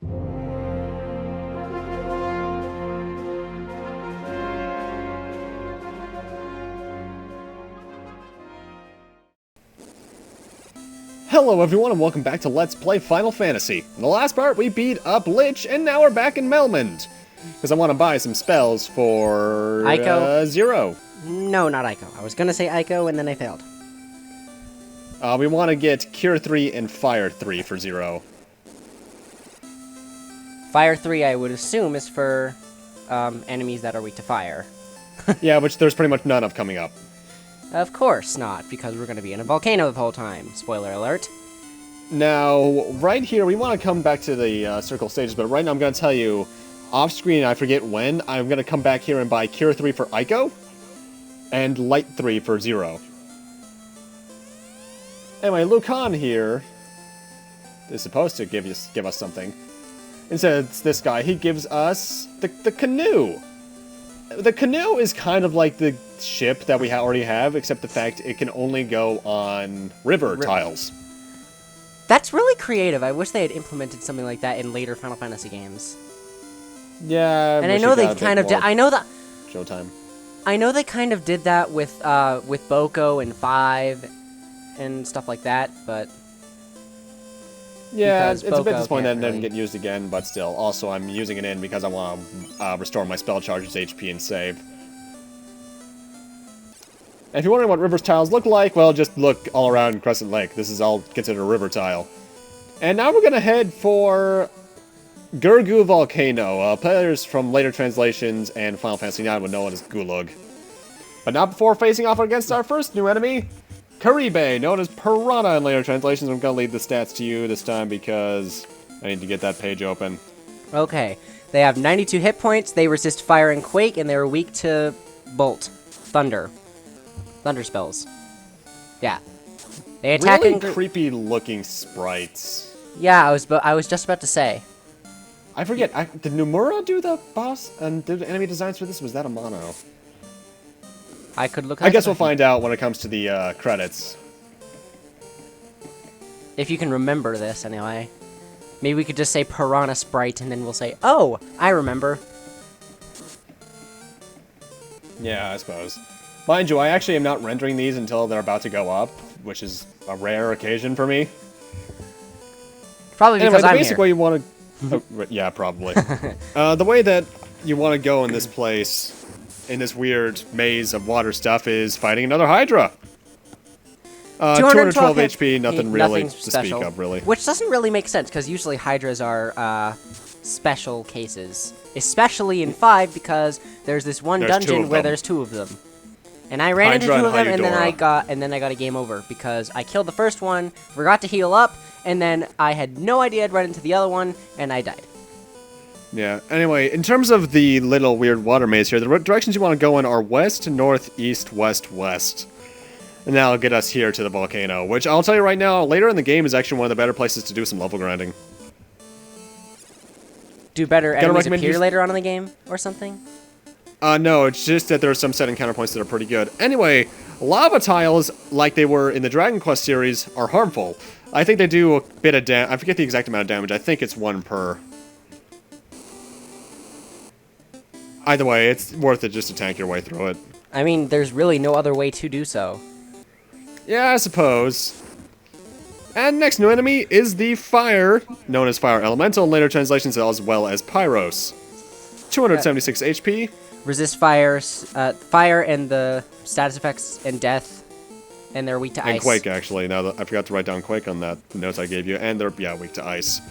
Hello everyone and welcome back to Let's Play Final Fantasy. In the last part we beat up Lich and now we're back in Melmond. Because I want to buy some spells for... Zero. No, not Ico. I was gonna say Ico and then I failed. We want to get Cure 3 and Fire 3 for Zero. Fire 3 I would assume is for enemies that are weak to fire. Yeah, which there's pretty much none of coming up. Of course not, because we're gonna be in a volcano the whole time. Spoiler alert. Now, right here, we want to come back to the circle stages, but right now I'm going to tell you, off screen, I forget when, I'm going to come back here and buy Cure 3 for Ico, and Light 3 for Zero. Anyway, Lucan here is supposed to give us something. Instead, it's this guy. He gives us the canoe. The canoe is kind of like the ship that we already have, except the fact it can only go on river tiles. That's really creative. I wish they had implemented something like that in later Final Fantasy games. Yeah, and I know they kind of did. I know that. Showtime. I know they kind of did that with Boko and 5 and stuff like that, but yeah, it's a bit disappointing that it didn't get used again. But still, also I'm using it in because I want to restore my spell charges, HP, and save. And if you're wondering what river's tiles look like, well, just look all around Crescent Lake. This is all considered a river tile. And now we're gonna head for Gurgu Volcano. Players from later translations and Final Fantasy IX would know it as Gulug. But not before facing off against our first new enemy, Kary, known as Piranha in later translations. I'm gonna leave the stats to you this time because I need to get that page open. Okay. They have 92 hit points, they resist fire and quake, and they're weak to bolt. Thunder spells. Yeah. They attack really creepy looking sprites. Yeah, I was just about to say. I forget, did Nomura do the boss and did the enemy designs for this? Was that a mono? I could look. I guess we'll find out when it comes to the credits. If you can remember this, anyway. Maybe we could just say Piranha Sprite, and then we'll say, oh, I remember. Yeah, I suppose. Mind you, I actually am not rendering these until they're about to go up, which is a rare occasion for me. Probably because anyway, I'm the basic way you want to... yeah, probably. The way that you want to go in this place, in this weird maze of water stuff, is fighting another Hydra. 212 HP, nothing really to speak of, really. Which doesn't really make sense, because usually Hydras are special cases. Especially in 5, because there's this one dungeon where there's 2 of them. And I ran into 2 of them, and then I got a game over, because I killed the first one, forgot to heal up, and then I had no idea I'd run into the other one, and I died. Yeah, anyway, in terms of the little weird water maze here, the directions you want to go in are west, north, east, west, west. And that'll get us here to the volcano, which I'll tell you right now, later in the game is actually one of the better places to do some level grinding. Do better enemies appear later on in the game, or something? No, it's just that there are some setting counterpoints that are pretty good. Anyway, lava tiles, like they were in the Dragon Quest series, are harmful. I think they do a bit of damage. I forget the exact amount of damage. I think it's 1 per. Either way, it's worth it just to tank your way through it. I mean, there's really no other way to do so. Yeah, I suppose. And next new enemy is the Fire, known as Fire Elemental in later translations, as well as Pyros. 276 HP. Resist fire and the status effects and death, and they're weak to ice. And Quake, actually. Now that I forgot to write down Quake on that notes I gave you, and they're weak to ice.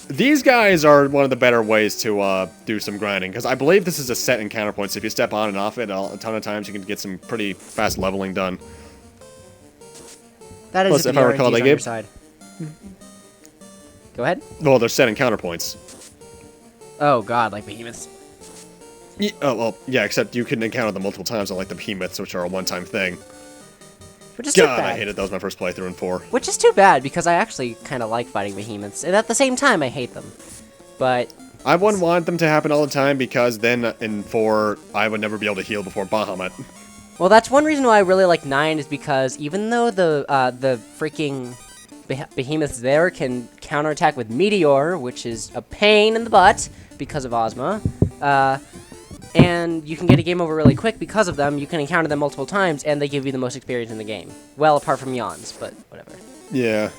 These guys are one of the better ways to do some grinding, because I believe this is a set in counterpoints. If you step on and off it a ton of times, you can get some pretty fast leveling done. That is if I recall, they gave. Go ahead. Well, they're set in counterpoints. Oh god, like behemoths. Yeah, oh, well, yeah, except you can encounter them multiple times, unlike the behemoths, which are a one-time thing. Which is too bad. I hated those my first playthrough in 4. Which is too bad, because I actually kind of like fighting behemoths, and at the same time, I hate them. But I wouldn't want them to happen all the time, because then in 4, I would never be able to heal before Bahamut. Well, that's one reason why I really like 9, is because even though the freaking behemoths there can counterattack with Meteor, which is a pain in the butt because of Ozma. And you can get a game over really quick because of them. You can encounter them multiple times, and they give you the most experience in the game. Well, apart from Yawns, but whatever. Yeah.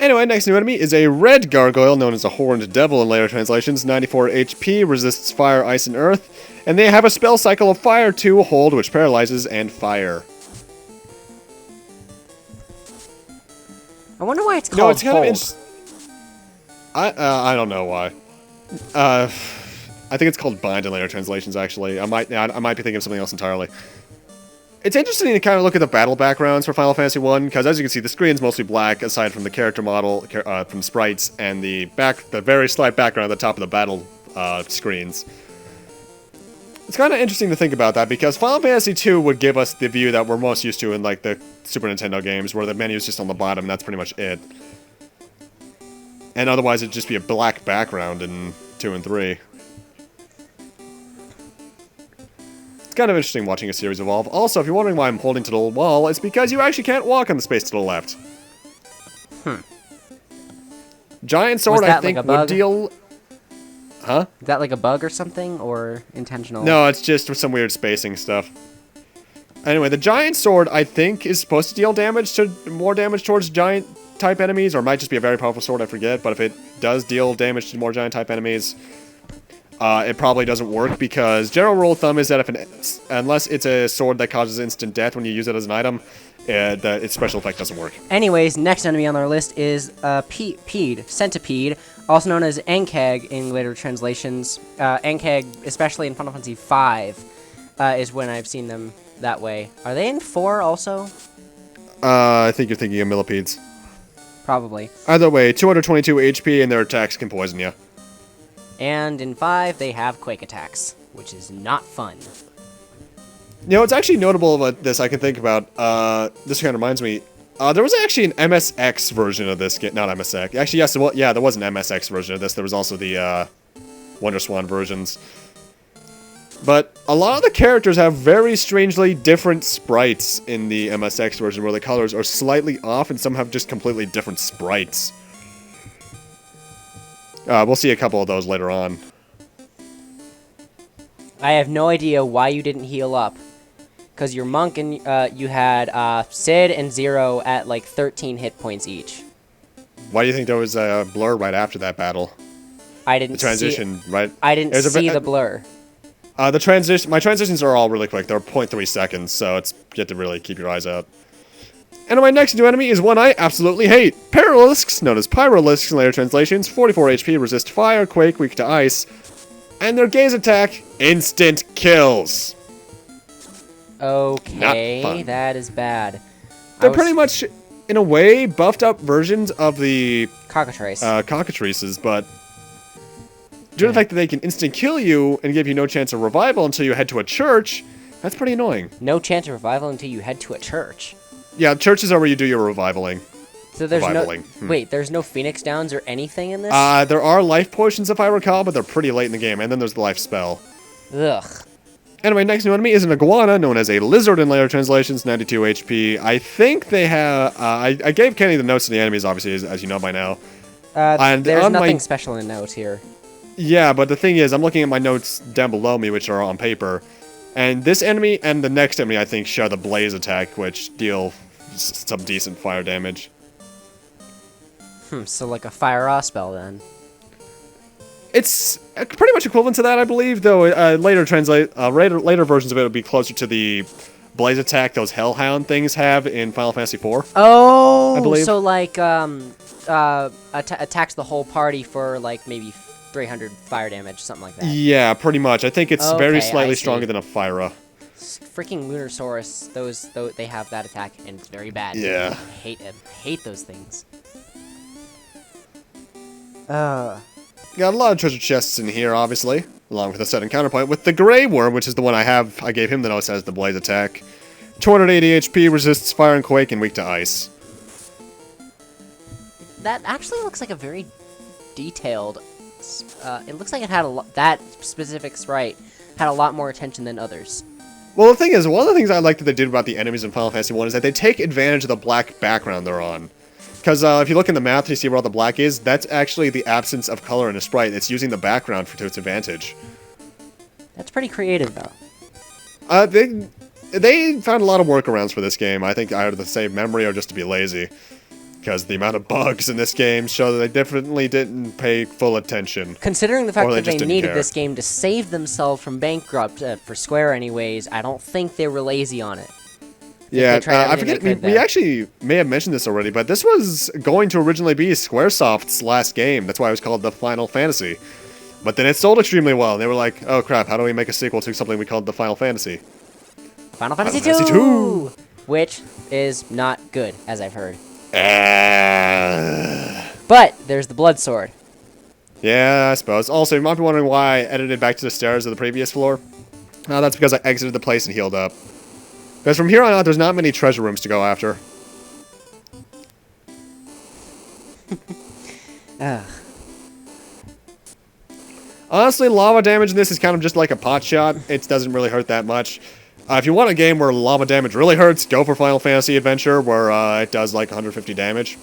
Anyway, next new enemy is a red gargoyle known as a Horned Devil in later translations. 94 HP, resists fire, ice, and earth. And they have a spell cycle of fire 2, hold, which paralyzes, and fire. I wonder why it's called it's kind of I don't know why. I think it's called bind in later translations, actually. I might be thinking of something else entirely. It's interesting to kind of look at the battle backgrounds for Final Fantasy 1, because as you can see, the screen's mostly black, aside from the character model, from sprites, and the very slight background at the top of the battle screens. It's kind of interesting to think about that, because Final Fantasy 2 would give us the view that we're most used to in like the Super Nintendo games, where the menu's just on the bottom, and that's pretty much it. And otherwise, it'd just be a black background in 2 and 3. It's kind of interesting watching a series evolve. Also, if you're wondering why I'm holding to the wall, it's because you actually can't walk on the space to the left. Giant sword, I think, would deal... Huh? Is that like a bug or something, or intentional? No, it's just some weird spacing stuff. Anyway, the giant sword, I think, is supposed to deal more damage towards giant-type enemies, or it might just be a very powerful sword, I forget, but if it does deal damage to more giant-type enemies... it probably doesn't work, because general rule of thumb is that unless it's a sword that causes instant death when you use it as an item, its special effect doesn't work. Anyways, next enemy on our list is Centipede, also known as Enkeg in later translations. Enkeg, especially in Final Fantasy V, is when I've seen them that way. Are they in 4 also? I think you're thinking of millipedes. Probably. Either way, 222 HP and their attacks can poison you. And in 5, they have Quake attacks, which is not fun. You know, it's actually notable about this I can think about. This kind of reminds me. There was actually an MSX version of this game. Not MSX. Actually, yes, there was an MSX version of this. There was also the Wonder Swan versions. But a lot of the characters have very strangely different sprites in the MSX version, where the colors are slightly off, and some have just completely different sprites. We'll see a couple of those later on. I have no idea why you didn't heal up. Because your monk and you had Sid and Zero at like 13 hit points each. Why do you think there was a blur right after that battle? I didn't see... The transition, right? I didn't see the blur. My transitions are all really quick. They're 0.3 seconds, so you have to really keep your eyes out. And my next new enemy is one I absolutely hate. Paralisks, known as Pyralisks in later translations. 44 HP, resist fire, quake, weak to ice. And their gaze attack, instant kills. Okay, that is bad. They're pretty much, in a way, buffed up versions of the... Cockatrices, but... Due to the fact that they can instant kill you and give you no chance of revival until you head to a church, that's pretty annoying. No chance of revival until you head to a church? Yeah, churches are where you do your revivaling. So there's Wait, there's no Phoenix Downs or anything in this? There are life potions if I recall, but they're pretty late in the game, and then there's the life spell. Ugh. Anyway, next new enemy is an iguana, known as a lizard in later translations, 92 HP. I think they have... I gave Kenny the notes to the enemies, obviously, as you know by now. There's nothing special in notes here. Yeah, but the thing is, I'm looking at my notes down below me, which are on paper. And this enemy and the next enemy, I think, share the blaze attack, which deal some decent fire damage. So like a fire awe spell, then. It's pretty much equivalent to that, I believe, though later versions of it would be closer to the blaze attack those Hellhound things have in Final Fantasy IV. Oh, I believe. So like attacks the whole party for like maybe 300 fire damage, something like that. Yeah, pretty much. I think it's very slightly stronger than a Fyra. Freaking Lunosaurus, they have that attack, and it's very bad. Yeah. I hate those things. Got a lot of treasure chests in here, obviously, along with a set and counterpoint with the Grey Worm, which is the one I gave him the notes as the blaze attack. 280 HP, resists fire and quake, and weak to ice. That actually looks like a very detailed... it looks like it had that specific sprite had a lot more attention than others. Well, the thing is, one of the things I like that they did about the enemies in Final Fantasy 1 is that they take advantage of the black background they're on. Because if you look in the map, you see where all the black is. That's actually the absence of color in a sprite. It's using the background to its advantage. That's pretty creative, though. They found a lot of workarounds for this game. I think either to save memory or just to be lazy. Because the amount of bugs in this game show that they definitely didn't pay full attention. Considering the fact that they needed this game to save themselves from bankrupt, for Square anyways, I don't think they were lazy on it. Yeah, I forget, we actually may have mentioned this already, but this was going to originally be Squaresoft's last game. That's why it was called The Final Fantasy. But then it sold extremely well, and they were like, oh crap, how do we make a sequel to something we called The Final Fantasy? Final Fantasy 2! Which is not good, as I've heard. But there's the blood sword. Yeah, I suppose. Also, you might be wondering why I edited back to the stairs of the previous floor. That's because I exited the place and healed up. Because from here on out, there's not many treasure rooms to go after. Ugh. Honestly, lava damage in this is kind of just like a pot shot. It doesn't really hurt that much. If you want a game where lava damage really hurts, go for Final Fantasy Adventure, where it does like 150 damage.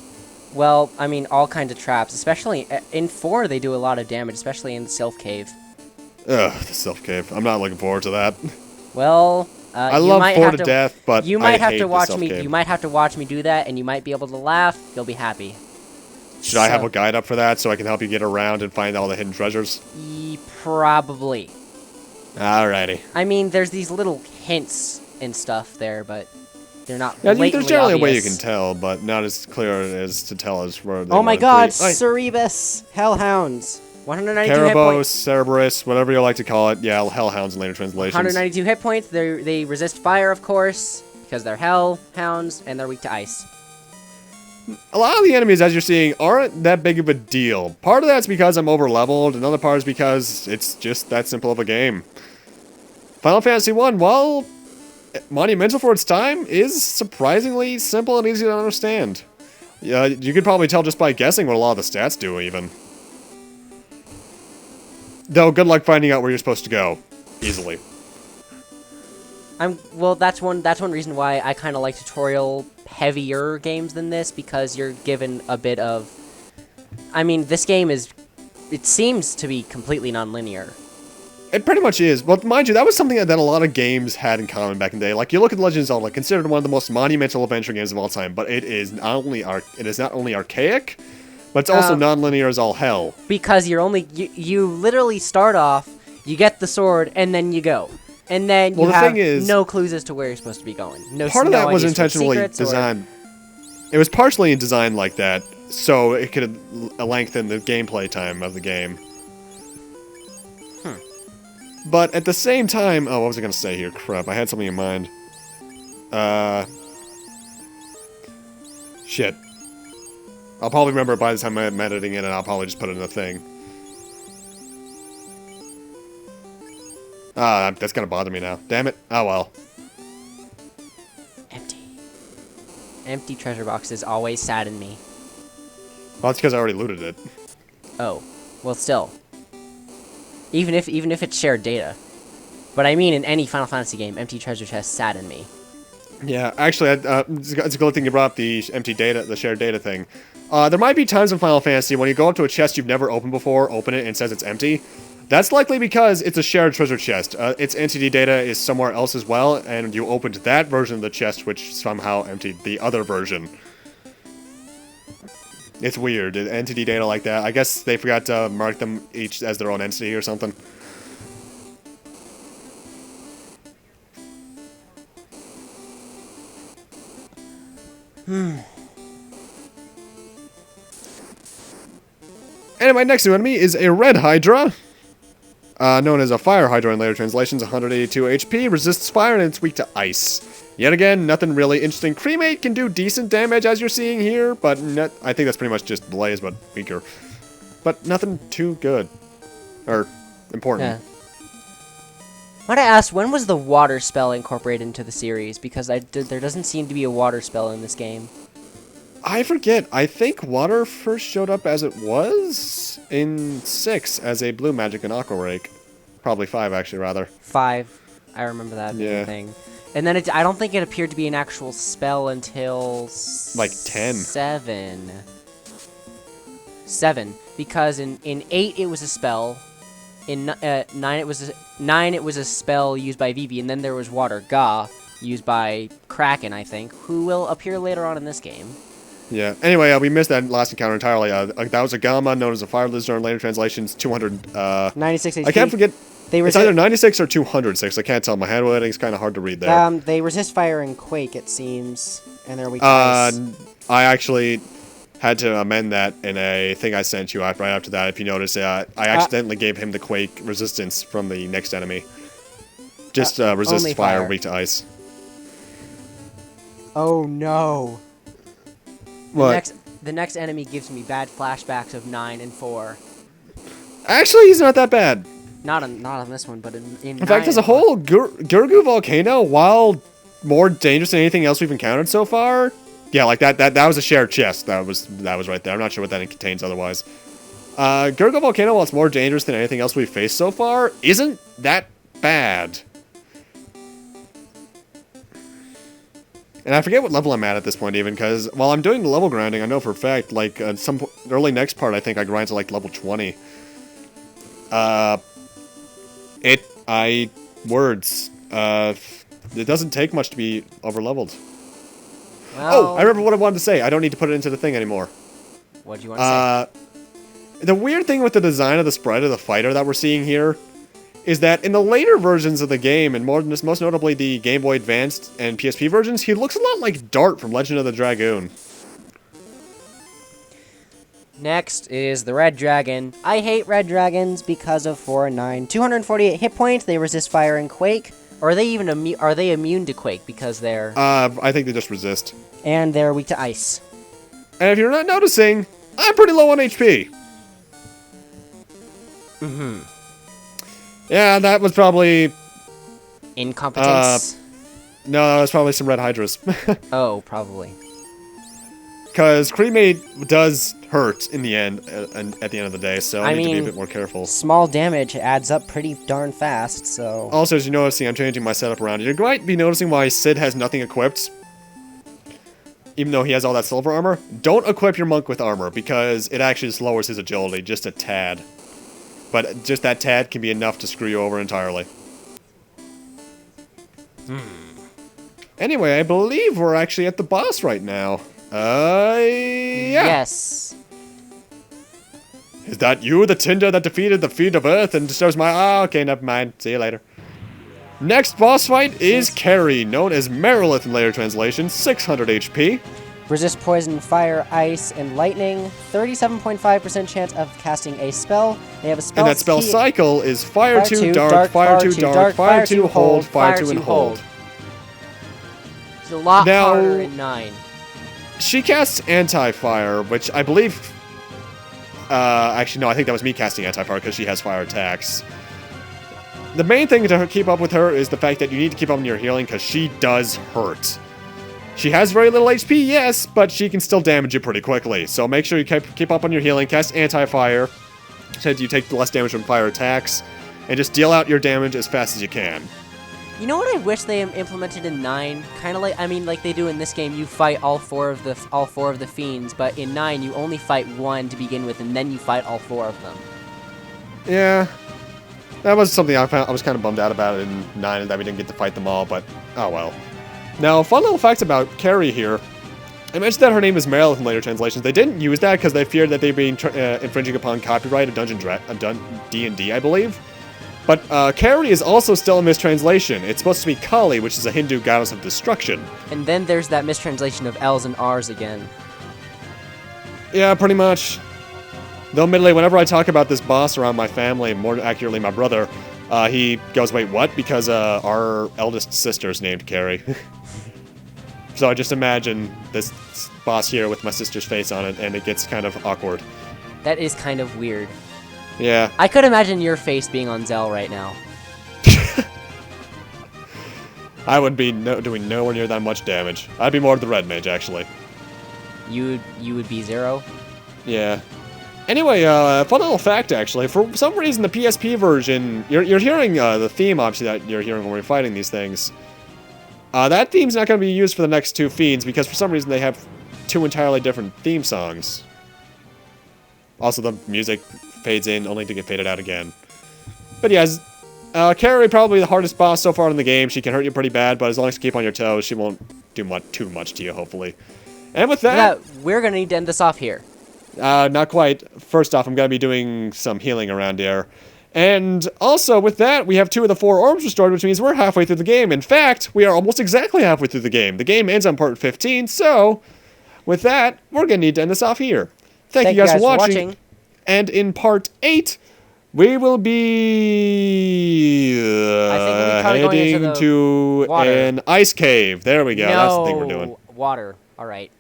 Well, I mean, all kinds of traps. Especially in 4, they do a lot of damage, especially in the Sylph Cave. Ugh, the Sylph Cave. I'm not looking forward to that. Well, I love 4 to death, but you might I have to watch me. Cave. You might have to watch me do that, and you might be able to laugh. You'll be happy. Should I have a guide up for that so I can help you get around and find all the hidden treasures? Probably. Alrighty. I mean, there's these little hints and stuff there, but they're not. Yeah, blatantly there's generally obvious. a way you can tell, but not as clear as to tell as where. Oh my God, Cerebus, Hellhounds, 192 hit Carabos, points. Cerberus, whatever you like to call it. Yeah, Hellhounds in later translations. 192 hit points. They resist fire, of course, because they're Hellhounds and they're weak to ice. A lot of the enemies, as you're seeing, aren't that big of a deal. Part of that's because I'm over-leveled, another part is because it's just that simple of a game. Final Fantasy 1, while monumental for its time, is surprisingly simple and easy to understand. Yeah, you could probably tell just by guessing what a lot of the stats do, even. Though, good luck finding out where you're supposed to go. Easily. Well, that's one reason why I kind of like tutorial heavier games than this, because you're given a bit of. I mean, this game it seems to be completely non-linear. It pretty much is. Well, mind you, that was something that a lot of games had in common back in the day. Like, you look at Legend of Zelda, considered one of the most monumental adventure games of all time, but it is not only archaic, but it's also non-linear as all hell. Because you literally start off, you get the sword, and then you go. And then you have no clues as to where you're supposed to be going. Part of that was intentionally designed. It was partially designed like that, so it could lengthen the gameplay time of the game. But at the same time, what was I going to say here? Crap, I had something in mind. Shit. I'll probably remember it by the time I'm editing it, and I'll probably just put it in a thing. That's gonna bother me now. Damn it. Oh well. Empty treasure boxes always sadden me. Well, that's because I already looted it. Oh. Well, still. Even if it's shared data. But I mean, in any Final Fantasy game, empty treasure chests sadden me. Yeah, actually, it's a good thing you brought up the empty data, the shared data thing. There might be times in Final Fantasy when you go up to a chest you've never opened before, open it, and it says it's empty. That's likely because it's a shared treasure chest. Its entity data is somewhere else as well, and you opened that version of the chest, which somehow emptied the other version. It's weird. Entity data like that. I guess they forgot to mark them each as their own entity or something. And my next new enemy is a red Hydra. Known as a fire Hydra in later translations, 182 HP, resists fire, and it's weak to ice. Yet again, nothing really interesting. Cremate can do decent damage, as you're seeing here, but I think that's pretty much just Blaze, but weaker. But nothing too good. Or important. Yeah. Might I ask, when was the water spell incorporated into the series? Because there doesn't seem to be a water spell in this game. I forget. I think water first showed up as it was in 6 as a blue magic and aqua rake. Probably 5, actually, rather. 5. I remember that being a thing. And then I don't think it appeared to be an actual spell until... like 10. 7. 7. Because in 8 it was a spell. In 9 it was a spell used by Vivi. And then there was Water Ga, used by Kraken, I think, who will appear later on in this game. Yeah. Anyway, we missed that last encounter entirely. That was a Gamma, known as a Fire Lizard in later translations, 200... 96 HP. I can't forget... It's either 96 or 206. I can't tell. My handwriting's kind of hard to read there. They resist fire and quake, it seems, and they're weak to ice. I actually had to amend that in a thing I sent you right after that. If you notice, I accidentally gave him the quake resistance from the next enemy. Just resist fire, weak to ice. Oh no! What? The next enemy gives me bad flashbacks of 9 and 4. Actually, he's not that bad. Not on this one, but in fact, as a whole, Gurgu Volcano, while more dangerous than anything else we've encountered so far, yeah, like that was a shared chest. That was right there. I'm not sure what that contains otherwise. Gurgu Volcano, while it's more dangerous than anything else we've faced so far, isn't that bad. And I forget what level I'm at this point, even, because while I'm doing the level grinding, I know for a fact, like, some early next part, I think I grind to, like, level 20. It doesn't take much to be over-leveled. Well, oh, I remember what I wanted to say. I don't need to put it into the thing anymore. What do you want to say? The weird thing with the design of the sprite of the fighter that we're seeing here is that in the later versions of the game, and most notably the Game Boy Advanced and PSP versions, he looks a lot like Dart from Legend of the Dragoon. Next is the Red Dragon. I hate Red Dragons because of 4 and 9. 248 hit points, they resist fire and quake. Or are they even immune to quake because they're... I think they just resist. And they're weak to ice. And if you're not noticing, I'm pretty low on HP. Mm-hmm. Yeah, that was probably... Incompetence? No, that was probably some red hydras. Oh, probably. Because cremate does hurt in the end, at the end of the day, so I need to be a bit more careful. Small damage adds up pretty darn fast, so... Also, as you notice, I'm changing my setup around. You might be noticing why Sid has nothing equipped, even though he has all that silver armor. Don't equip your monk with armor, because it actually just lowers his agility, just a tad. But just that tad can be enough to screw you over entirely. Anyway, I believe we're actually at the boss right now. Yeah. Yes. Is that you, the Tinder that defeated the Fiend of Earth and disturbs my... Oh, okay, never mind. See you later. Next boss fight is Kary, known as Merilith in later translations, 600 HP. Resist poison, fire, ice, and lightning. 37.5% chance of casting a spell. They have a spell. And that spell cycle is Fire 2, Dark, Fire 2, Dark, Fire 2, Hold, Fire 2, and Hold. It's a lot harder in 9. She casts Anti-Fire, which I believe... actually, no, I think that was me casting Anti-Fire because she has fire attacks. The main thing to keep up with her is the fact that you need to keep up on your healing because she does hurt. She has very little HP, yes, but she can still damage you pretty quickly. So make sure you keep up on your healing, cast Anti-Fire, so you take less damage from fire attacks, and just deal out your damage as fast as you can. You know what I wish they implemented in 9? Kind of like, I mean, like they do in this game, you fight all four of the fiends, but in 9 you only fight one to begin with, and then you fight all 4 of them. Yeah, that was something I was kind of bummed out about in 9, that we didn't get to fight them all, but oh well. Now, fun little facts about Kary here. I mentioned that her name is Merilith in later translations. They didn't use that because they feared that they'd be infringing upon copyright of D&D, I believe. But Kary is also still a mistranslation. It's supposed to be Kali, which is a Hindu goddess of destruction. And then there's that mistranslation of L's and R's again. Yeah, pretty much. Though admittedly, whenever I talk about this boss around my family, more accurately my brother, he goes, wait, what? Because our eldest sister's named Kary. So I just imagine this boss here with my sister's face on it, and it gets kind of awkward. That is kind of weird. Yeah. I could imagine your face being on Zell right now. I would be doing nowhere near that much damage. I'd be more of the red mage, actually. You would be 0? Yeah. Anyway, fun little fact, actually. For some reason, the PSP version... You're hearing the theme, obviously, that you're hearing when we're fighting these things. That theme's not going to be used for the next 2 fiends because for some reason they have 2 entirely different theme songs. Also, the music fades in only to get faded out again. But yeah, Kary probably the hardest boss so far in the game. She can hurt you pretty bad, but as long as you keep on your toes, she won't do too much to you, hopefully. And with that... Yeah, we're going to need to end this off here. Not quite. First off, I'm going to be doing some healing around here. And also, with that, we have 2 of the 4 orbs restored, which means we're halfway through the game. In fact, we are almost exactly halfway through the game. The game ends on part 15, so with that, we're going to need to end this off here. Thank you guys for watching. And in part 8, we will be heading to an ice cave. There we go. No, that's the thing we're doing. Water. All right.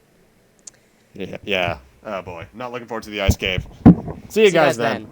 Yeah. Oh boy. Not looking forward to the ice cave. See you guys then.